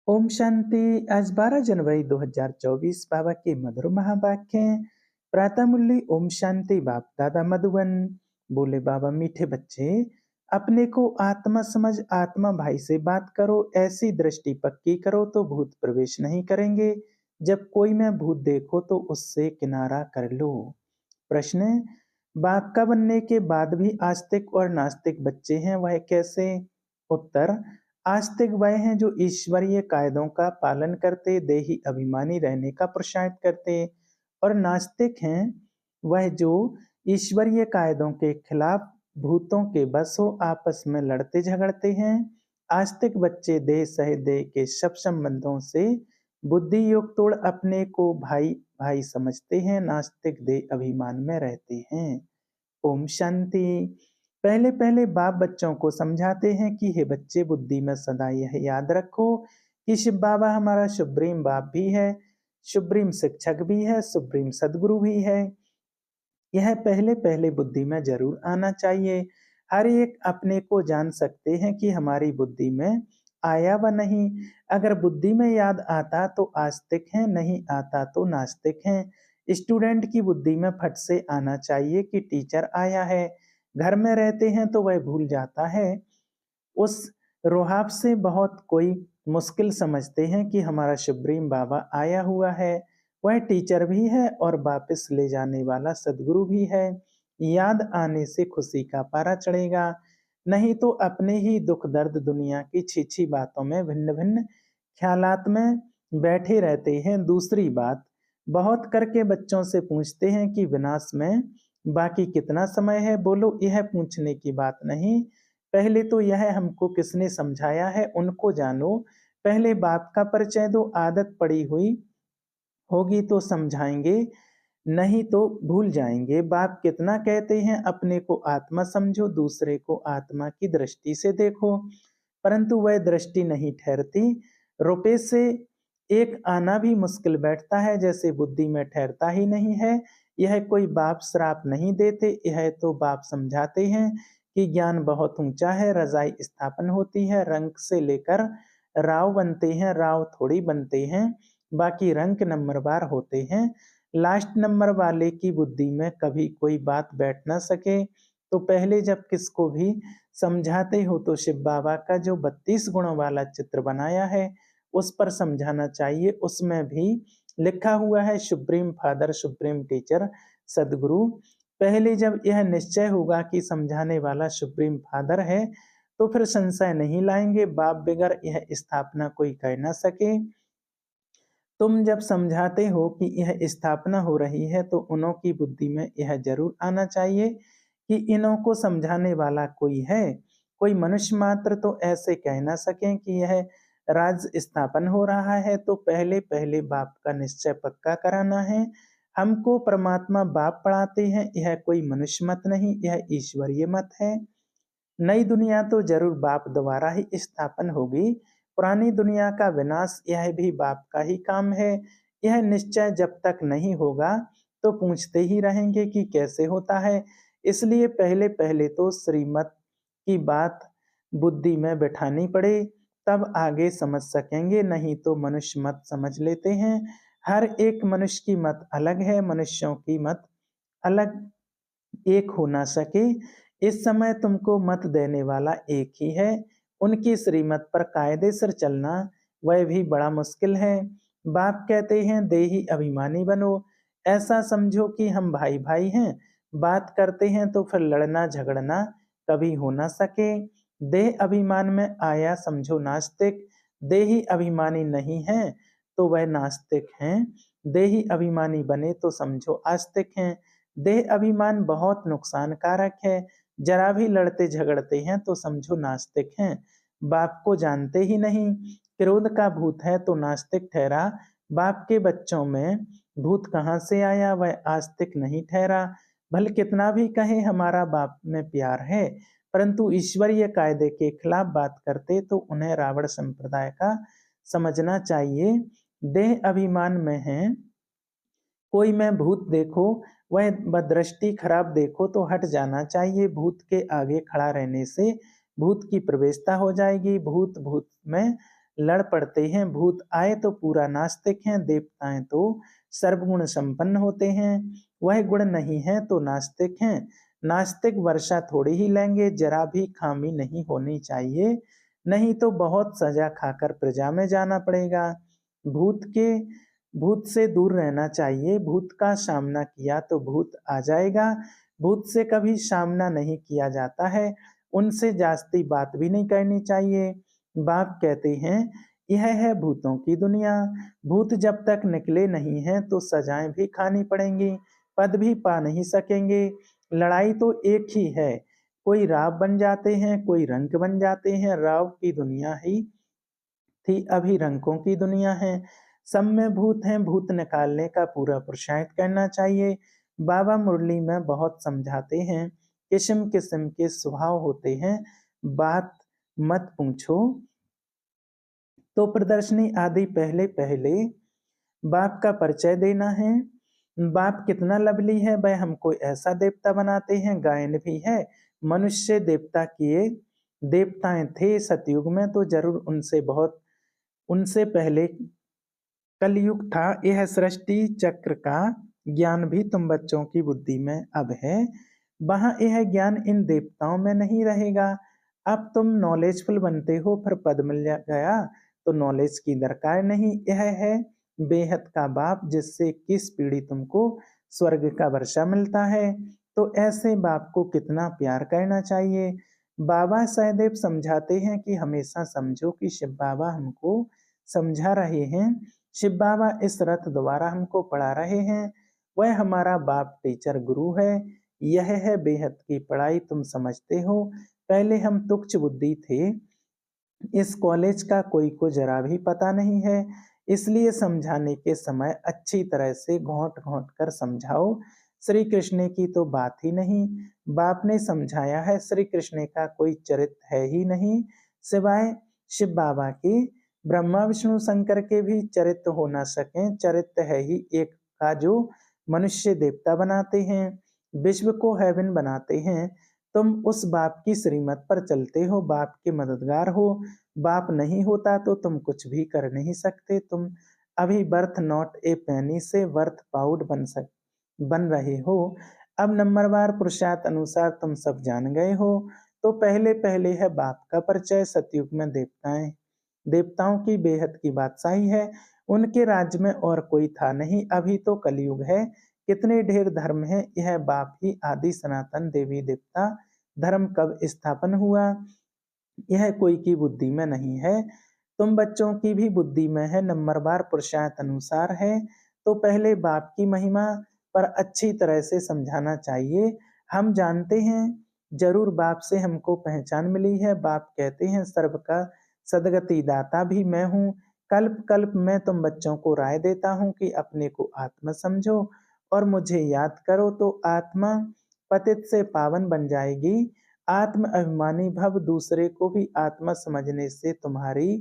ओम शांति। आज 12 जनवरी 2024 बाबा के मधुर महावाक्य हैं। प्रातः मुरली। ओम शांति। बाप दादा मधुबन। बोले बाबा, मीठे बच्चे, अपने को आत्मा समझ आत्मा भाई से बात करो। ऐसी दृष्टि पक्की करो तो भूत प्रवेश नहीं करेंगे। जब कोई में भूत देखो तो उससे किनारा कर लो। प्रश्न: बाप का बनने के बाद भी आस्तिक और नास्तिक बच्चे हैं, वह कैसे? उत्तर: आस्तिक वह हैं जो ईश्वरीय कायदों का पालन करते, देही अभिमानी रहने का पुरुषार्थ करते, और नास्तिक हैं वह जो ईश्वरीय कायदों के खिलाफ भूतों के बस हो आपस में लड़ते झगड़ते हैं। आस्तिक बच्चे देह सह देह के सब संबंधों से बुद्धि योग तोड़ अपने को भाई भाई समझते हैं। नास्तिक देह अभिमान में रहते हैं। ओम शांति। पहले पहले बाप बच्चों को समझाते हैं कि हे बच्चे, बुद्धि में सदा यह याद रखो कि शिव बाबा हमारा सुप्रीम बाप भी है, सुप्रीम शिक्षक भी है, सुप्रीम सदगुरु भी है। यह पहले पहले बुद्धि में जरूर आना चाहिए। हर एक अपने को जान सकते हैं कि हमारी बुद्धि में आया व नहीं। अगर बुद्धि में याद आता तो आस्तिक है, नहीं आता तो नास्तिक है। स्टूडेंट की बुद्धि में फट से आना चाहिए कि टीचर आया है। घर में रहते हैं तो वह भूल जाता है। उस रोहाब से बहुत कोई मुश्किल समझते हैं कि हमारा सुप्रीम बाबा आया हुआ है। वह टीचर भी है और वापस ले जाने वाला सदगुरु भी है। याद आने से खुशी का पारा चढ़ेगा, नहीं तो अपने ही दुख दर्द दुनिया की छी बातों में भिन्न भिन्न ख्यालात में बैठे रहते हैं। दूसरी बात, बहुत करके बच्चों से पूछते हैं कि विनाश में बाकी कितना समय है। बोलो, यह पूछने की बात नहीं। पहले तो यह हमको किसने समझाया है उनको जानो। पहले बाप का परिचय दो। आदत पड़ी हुई होगी तो समझाएंगे, नहीं तो भूल जाएंगे। बाप कितना कहते हैं, अपने को आत्मा समझो, दूसरे को आत्मा की दृष्टि से देखो, परंतु वह दृष्टि नहीं ठहरती। रुपए से एक आना भी मुश्किल बैठता है, जैसे बुद्धि में ठहरता ही नहीं है। यह कोई बाप श्राप नहीं देते, यह तो बाप समझाते हैं कि ज्ञान बहुत ऊंचा है। रजाई स्थापन होती है, रंग से लेकर राव बनते हैं, राव थोड़ी बनते हैं, बाकी रंग नंबरवार होते हैं। लास्ट नंबर वाले की बुद्धि में कभी कोई बात बैठ ना सके तो पहले जब किसको भी समझाते हो तो शिव बाबा का जो 32 गुणों वाला चित्र बनाया है उस पर समझाना चाहिए। उसमें भी लिखा हुआ है सुप्रीम फादर, सुप्रीम टीचर, सदगुरु। पहले जब यह निश्चय होगा कि समझाने वाला सुप्रीम फादर है तो फिर संशय नहीं लाएंगे। बाप बगैर यह स्थापना कोई कर ना सके। तुम जब समझाते हो कि यह स्थापना हो रही है तो उन्हों की बुद्धि में यह जरूर आना चाहिए कि इन्हों को समझाने वाला कोई है। कोई मनुष्य मात्र तो ऐसे कह ना सके कि यह राज्य स्थापन हो रहा है, तो पहले पहले बाप का निश्चय पक्का कराना है। हमको परमात्मा बाप पढ़ाते हैं, यह कोई मनुष्य मत नहीं, यह ईश्वरीय मत है। नई दुनिया तो जरूर बाप द्वारा ही स्थापन होगी। पुरानी दुनिया का विनाश यह भी बाप का ही काम है। यह निश्चय जब तक नहीं होगा तो पूछते ही रहेंगे कि कैसे होता है। इसलिए पहले पहले तो श्रीमत की बात बुद्धि में बिठानी पड़े, तब आगे समझ सकेंगे। नहीं तो मनुष्य मत समझ लेते हैं। हर एक मनुष्य की मत अलग है, मनुष्यों की मत अलग एक हो ना सके। इस समय तुमको मत देने वाला एक ही है। उनकी श्रीमत पर कायदे से चलना वह भी बड़ा मुश्किल है। बाप कहते हैं देही अभिमानी बनो। ऐसा समझो कि हम भाई भाई हैं। बात करते हैं तो फिर लड़ना झगड़ना कभी हो ना सके। देह अभिमान में आया समझो नास्तिक। देही अभिमानी नहीं है तो वह नास्तिक हैं। देही अभिमानी बने तो समझो आस्तिक हैं। देह अभिमान बहुत नुकसान कारक है। जरा भी लड़ते झगड़ते हैं तो समझो नास्तिक हैं। बाप को जानते ही नहीं। क्रोध का भूत है तो नास्तिक ठहरा। बाप के बच्चों में भूत कहाँ से आया, वह आस्तिक नहीं ठहरा। भले कितना भी कहे हमारा बाप में प्यार है, परंतु ईश्वरीय कायदे के खिलाफ बात करते तो उन्हें रावण संप्रदाय का समझना चाहिए। देह अभिमान में है। कोई में भूत देखो, वह बदृष्टि खराब देखो तो हट जाना चाहिए। भूत के आगे खड़ा रहने से भूत की प्रवेशता हो जाएगी। भूत भूत में लड़ पड़ते हैं। भूत आए तो पूरा नास्तिक हैं, देवताएं तो सर्वगुण संपन्न होते हैं। वह गुण नहीं है तो नास्तिक हैं। नास्तिक वर्षा थोड़ी ही लेंगे, जरा भी खामी नहीं होनी चाहिए, नहीं तो बहुत सजा खाकर प्रजा में जाना पड़ेगा। भूत के भूत से दूर रहना चाहिए। भूत का सामना किया तो भूत आ जाएगा। भूत से कभी सामना नहीं किया जाता है, उनसे जास्ती बात भी नहीं करनी चाहिए। बाप कहते हैं यह है भूतों की दुनिया। भूत जब तक निकले नहीं हैं तो सजाएं भी खानी पड़ेंगी, पद भी पा नहीं सकेंगे। लड़ाई तो एक ही है, कोई राव बन जाते हैं, कोई रंक बन जाते हैं। राव की दुनिया ही थी, अभी रंकों की दुनिया है। सब में भूत हैं, भूत निकालने का पूरा पुरुषार्थ करना चाहिए। बाबा मुरली में बहुत समझाते हैं, किस्म किस्म के स्वभाव होते हैं, बात मत पूछो। तो प्रदर्शनी आदि पहले पहले बाप का परिचय देना है। बाप कितना लवली है, वह हमको ऐसा देवता बनाते हैं। गायन भी है, मनुष्य देवता किए देवताएं थे सतयुग में, तो जरूर उनसे पहले कलयुग था। यह सृष्टि चक्र का ज्ञान भी तुम बच्चों की बुद्धि में अब है, वहां यह ज्ञान इन देवताओं में नहीं रहेगा। अब तुम नॉलेजफुल बनते हो, फिर पद मिल गया तो नॉलेज की दरकार नहीं। यह है बेहद का बाप, जिससे 21 पीढ़ी तुमको स्वर्ग का वर्षा मिलता है। तो ऐसे बाप को कितना प्यार करना चाहिए। बाबा सहदेव समझाते हैं कि हमेशा समझो कि शिव बाबा हमको समझा रहे हैं। शिव बाबा इस रथ द्वारा हमको पढ़ा रहे हैं। वह हमारा बाप टीचर गुरु है। यह है बेहद की पढ़ाई, तुम समझते हो। पहले हम तुच्छ बुद्धि थे, इस कॉलेज का कोई को जरा भी पता नहीं है, इसलिए समझाने के समय अच्छी तरह से घोंट घोंट कर समझाओ। श्री कृष्ण की तो बात ही नहीं, बाप ने समझाया है श्री कृष्ण का कोई चरित्र है ही नहीं सिवाय शिव बाबा की। ब्रह्मा विष्णु शंकर के भी चरित्र हो ना सके, चरित्र है ही एक का जो मनुष्य देवता बनाते हैं, विश्व को हेवन बनाते हैं। तुम उस बाप की श्रीमत पर चलते हो, बाप के मददगार हो। बाप नहीं होता तो तुम कुछ भी कर नहीं सकते। तुम अभी बर्थ नॉट ए पैनी से वर्थ पाउड बन रहे हो। अब नंबरवार पुरुषार्थ अनुसार तुम सब जान गए हो। तो पहले पहले है बाप का परिचय। सतयुग में देवताओं की बेहद की बादशाही है, उनके राज्य में और कोई था नहीं। अभी तो कलयुग है, कितने ढेर धर्म है, यह बाप ही आदि सनातन देवी देवता धर्म कब स्थापन हुआ, यह कोई की बुद्धि में नहीं है, तुम बच्चों की भी बुद्धि में है। नंबरवार पुरुषार्थ अनुसार है। तो पहले बाप की महिमा पर अच्छी तरह से समझाना चाहिए। हम जानते हैं जरूर बाप से हमको पहचान मिली है। बाप कहते हैं सर्व का सदगति दाता भी मैं हूँ। कल्प कल्प में तुम बच्चों को राय देता हूँ कि अपने को आत्मा समझो और मुझे याद करो, तो आत्मा पतित से पावन बन जाएगी। आत्म अभिमानी भव, दूसरे को भी आत्मा समझने से तुम्हारी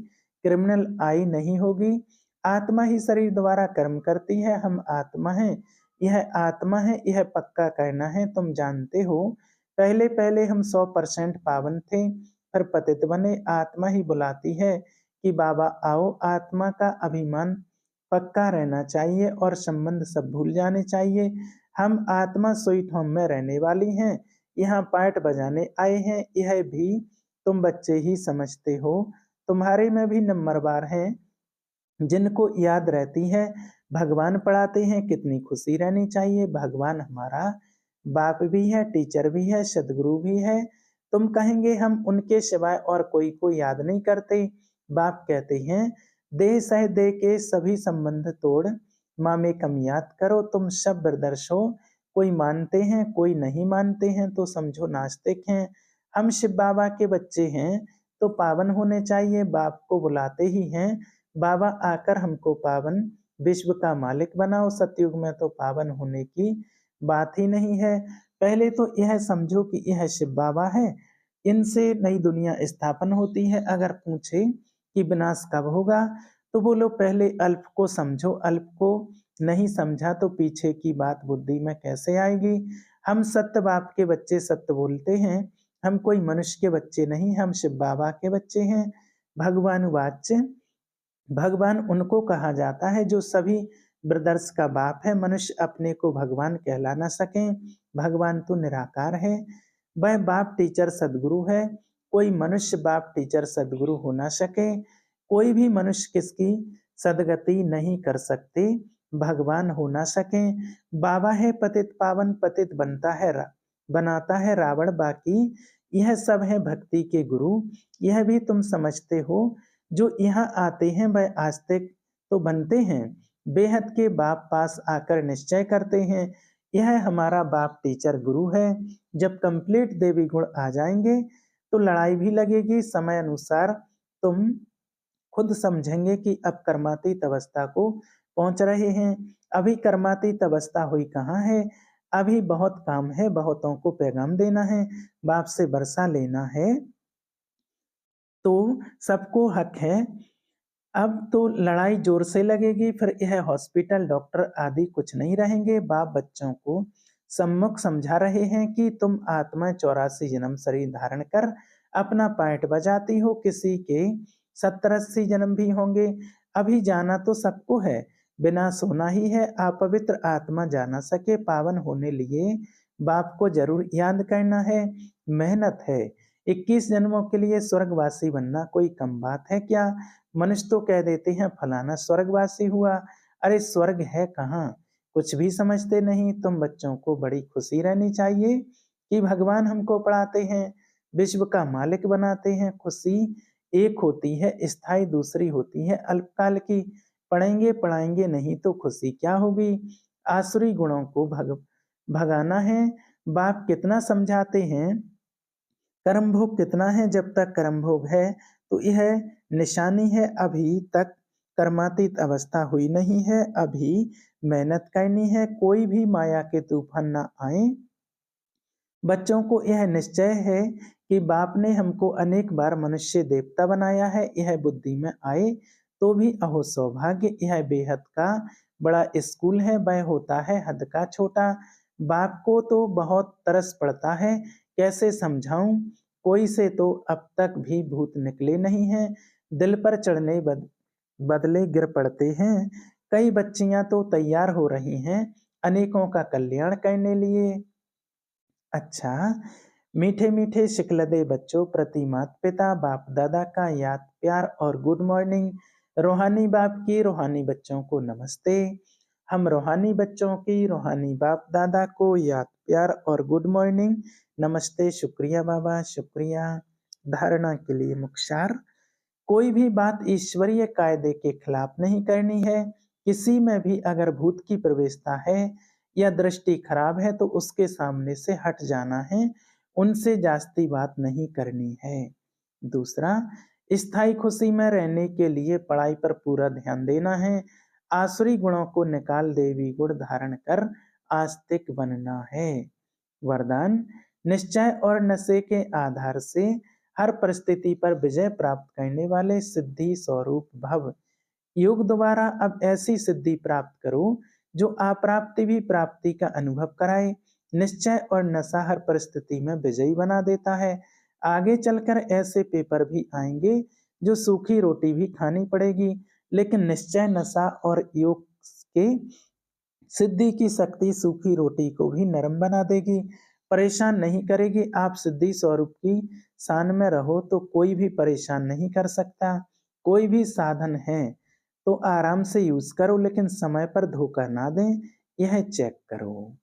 क्रिमिनल आई नहीं होगी। आत्मा ही शरीर द्वारा कर्म करती है, हम आत्मा हैं, यह आत्मा है, यह पक्का करना है। तुम जानते हो पहले पहले हम 100% पावन थे, फिर पतित बने। आत्मा ही बुलाती है कि बाबा आओ। आत्मा का अभिमान पक्का रहना चाहिए और संबंध सब भूल जाने चाहिए। हम आत्मा स्वीट होम में रहने वाली हैं, यहाँ पार्ट बजाने आए हैं, यह भी तुम बच्चे ही समझते हो। तुम्हारे में भी नंबरवार हैं जिनको याद रहती है, भगवान पढ़ाते हैं, कितनी खुशी रहनी चाहिए। भगवान हमारा बाप भी है, टीचर भी है, सदगुरु भी है। तुम कहेंगे हम उनके सिवाय और कोई को याद नहीं करते। बाप कहते हैं देह सह देह के सभी संबंध तोड़, माँ में कम याद करो। तुम सब ब्रदर्स हो, कोई मानते हैं कोई नहीं मानते हैं, तो समझो नास्तिक हैं। हम शिव बाबा के बच्चे हैं तो पावन होने चाहिए, बाप को बुलाते ही हैं। बाबा आकर हमको पावन विश्व का मालिक बनाओ। सतयुग में तो पावन होने की बात ही नहीं है। पहले तो यह समझो कि यह शिव बाबा है, इनसे नई दुनिया स्थापन होती है। अगर पूछे कि विनाश कब होगा, तो बोलो पहले अल्प को समझो। अल्प को नहीं समझा तो पीछे की बात बुद्धि में कैसे आएगी। हम सत्य बाप के बच्चे सत्य बोलते हैं, हम कोई मनुष्य के बच्चे नहीं, हम शिव बाबा के बच्चे हैं। भगवान वाच्य भगवान उनको कहा जाता है जो सभी ब्रदर्स का बाप है। मनुष्य अपने को भगवान कहला ना सके, भगवान तो निराकार है। वह बाप टीचर सदगुरु है। कोई मनुष्य बाप टीचर सदगुरु हो ना सके। कोई भी मनुष्य किसकी सदगति नहीं कर सकते, भगवान हो ना सके। बाबा है पतित पावन, पतित बनाता है रावण। बाकी यह सब है भक्ति के गुरु। यह भी तुम समझते हो, जो यहाँ आते हैं वह आस्तिक तो बनते हैं, बेहद के बाप पास आकर निश्चय करते हैं। यह हमारा बाप टीचर गुरु है। जब कंप्लीट देवी गुण आ जाएंगे तो लड़ाई भी लगेगी। समय अनुसार तुम खुद समझेंगे कि अब कर्मातीत अवस्था को पहुंच रहे हैं। अभी कर्मातीत अवस्था हुई कहाँ है। अभी बहुत काम है, बहुतों को पैगाम देना है, बाप से बरसा लेना है, तो सबको हक है। अब तो लड़ाई जोर से लगेगी, फिर यह हॉस्पिटल डॉक्टर आदि कुछ नहीं रहेंगे। बाप बच्चों को सम्मुख समझा रहे हैं कि तुम आत्मा 84 जन्म शरीर धारण कर अपना पार्ट बजाती हो। किसी के 70-80 जन्म भी होंगे। अभी जाना तो सबको है, विनाश होना ही है। अपवित्र आत्मा जा ना सके, पावन होने लिए बाप को जरूर याद करना है। मेहनत है। 21 जन्मों के लिए स्वर्गवासी बनना कोई कम बात है क्या। मनुष्य तो कह देते हैं फलाना स्वर्गवासी हुआ। अरे स्वर्ग है कहाँ, कुछ भी समझते नहीं। तुम बच्चों को बड़ी खुशी रहनी चाहिए कि भगवान हमको पढ़ाते हैं, विश्व का मालिक बनाते हैं। खुशी एक होती है स्थायी, दूसरी होती है अल्पकाल की। पढ़ेंगे पढ़ाएंगे नहीं तो खुशी क्या होगी। आसुरी गुणों को भगाना है। बाप कितना समझाते हैं, कर्म भोग कितना है। जब तक कर्म भोग है तो यह निशानी है अभी तक कर्मातीत अवस्था हुई नहीं है। अभी मेहनत करनी है, कोई भी माया के तूफान ना आए। बच्चों को यह निश्चय है कि बाप ने हमको अनेक बार मनुष्य देवता बनाया है। यह बुद्धि में आए तो भी अहो सौभाग्य। यह बेहद का बड़ा स्कूल है, वह होता है हद का छोटा। बाप को तो बहुत तरस पड़ता है, कैसे समझाऊं। कोई से तो अब तक भी भूत निकले नहीं हैं। दिल पर चढ़ने बदले गिर पड़ते हैं। कई बच्चियां तो तैयार हो रही हैं अनेकों का कल्याण करने लिए। अच्छा, मीठे मीठे शिकलदे बच्चों प्रति माता पिता बाप दादा का याद प्यार और गुड मॉर्निंग। रूहानी बाप की रूहानी बच्चों को नमस्ते। हम रूहानी बच्चों की रूहानी बाप दादा को याद प्यार और गुड मॉर्निंग नमस्ते। शुक्रिया बाबा, शुक्रिया। धारणा के लिए मुख्तार, कोई भी बात ईश्वरीय कायदे के खिलाफ नहीं करनी है। किसी में भी अगर भूत की प्रवेशता है या दृष्टि खराब है तो उसके सामने से हट जाना है, उनसे जास्ती बात नहीं करनी है। दूसरा, स्थायी खुशी में रहने के लिए पढ़ाई पर पूरा ध्यान देना है। आसुरी गुणों को निकाल देवी गुण धारण कर आस्तिक बनना है। वरदान, निश्चय और नशे के आधार से हर परिस्थिति पर विजय प्राप्त करने वाले सिद्धि स्वरूप भव। योग द्वारा अब ऐसी सिद्धि प्राप्त करो जो अप्राप्ति भी प्राप्ति का अनुभव कराए। निश्चय और नशा हर परिस्थिति में विजयी बना देता है। आगे चलकर ऐसे पेपर भी आएंगे जो सूखी रोटी भी खानी पड़ेगी, लेकिन निश्चय नशा और योग के सिद्धि की शक्ति सूखी रोटी को भी नरम बना देगी, परेशान नहीं करेगी। आप सिद्धि स्वरूप की शान में रहो तो कोई भी परेशान नहीं कर सकता। कोई भी साधन है तो आराम से यूज करो, लेकिन समय पर धोखा ना दें, यह चेक करो।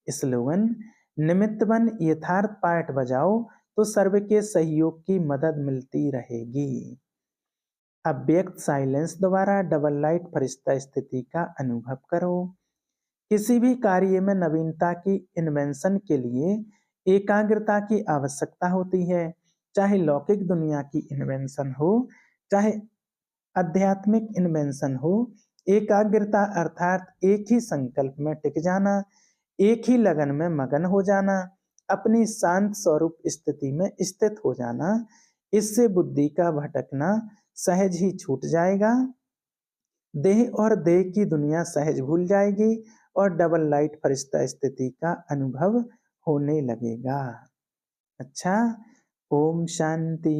स्लोगन, निमित्त बन यथार्थ पाठ बजाओ तो सर्व के सहयोग की मदद मिलती रहेगी। अव्यक्त साइलेंस द्वारा डबल लाइट फरिश्ता स्थिति का अनुभव करो। किसी भी कार्य में नवीनता की इन्वेंशन के लिए एकाग्रता की आवश्यकता होती है। चाहे लौकिक दुनिया की इन्वेंशन हो, चाहे आध्यात्मिक इन्वेंशन हो। एकाग्रता अर्थात एक ही संकल्प में टिक जाना, एक ही लगन में मगन हो जाना, अपनी शांत स्वरूप स्थिति में स्थित हो जाना। इससे बुद्धि का भटकना सहज ही छूट जाएगा। देह और देह की दुनिया सहज भूल जाएगी और डबल लाइट फरिश्ता स्थिति का अनुभव होने लगेगा। अच्छा, ओम शांति।